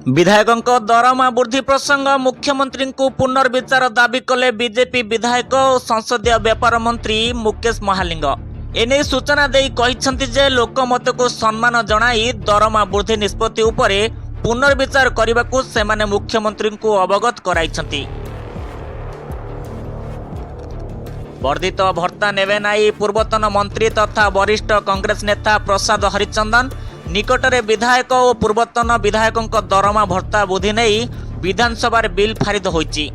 विधायकों दरमा वृद्धि प्रसंग मुख्यमंत्री को पुनर्विचार दाबी कले बीजेपी विधायक और संसदीय व्यापार मंत्री मुकेश महालिंग। एने सूचना दे कहिसंति जे लोकमत को सम्मान जणाई दरमा वृद्धि निष्पत्ति उपरे पुनर्विचार करने सेमाने मुख्यमंत्री को अवगत कराइछंती। वर्धित भत्ता नेबे नाई पूर्वतन मंत्री तथा वरिष्ठ कांग्रेस नेता प्रसाद हरिचंदन निकटरे विधायक और पूर्वतन विधायकों दरमा भत्ता वृद्धि नहीं विधानसभा बिल पारित होईची।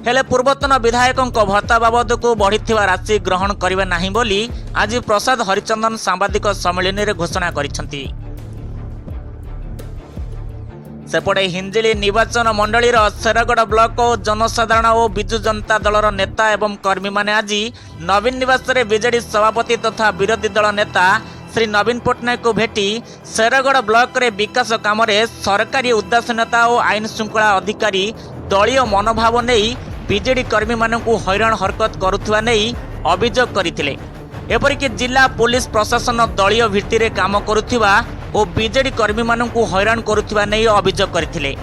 हेले पूर्वतन विधायकों भत्ता बाबद को बढ़िथिबा राशि ग्रहण करिवे नाही बोली आज प्रसाद हरिचंदन सांबादिक सम्मेलन में घोषणा करिसंती। सेपटे हिंजिली निर्वाचन मंडलीर शेरगढ़ ब्लॉक और जनसाधारण और विजु जनता दलर नेता एवं कर्मी माने आज नवीन निवास बीजेडी सभापति तथा विरोधी दल नेता श्री नवीन पट्टनायक को भेटी शेरगढ़ ब्लॉक रे विकास काम सरकारी उदासीनता और आईन श्रृंखला अधिकारी दलीय मनोभाव नहीं बीजेडी कर्मी मानू हैरान हरकत करुवा नहीं अभियोग करथिले। एपरिक जिला पुलिस प्रशासन दलीय भित्ति काम करुवा और बीजेडी कर्मी मानू हैरान करुवा नहीं अभियोग करथिले।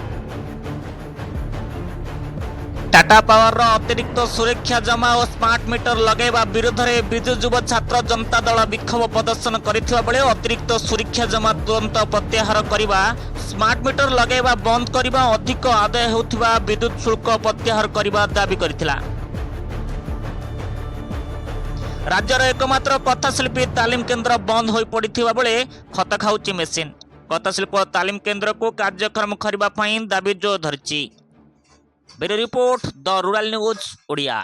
टाटा पावर अतिरिक्त सुरक्षा जमा और स्मार्ट मीटर लगेवा विरोध में विजु युव छात्र जनता दल विक्षोभ प्रदर्शन करथिबा बेले अतिरिक्त सुरक्षा जमा तुरंत प्रत्याहार करने, स्मार्ट मीटर लगेवा बंद करने, अधिक आदाय होउथिबा विद्युत शुल्क प्रत्याहार करने दाबी करथिला। राज्यर एकमात्र कथाशिल्पी तालीम केन्द्र बंद हो पड़िथिबा बेले खत खाउची मेसीन। कथाशिल्प तालीम केन्द्र को कार्यक्रम करने दाबी जोर धरिछि। Bureau report the rural news Odia.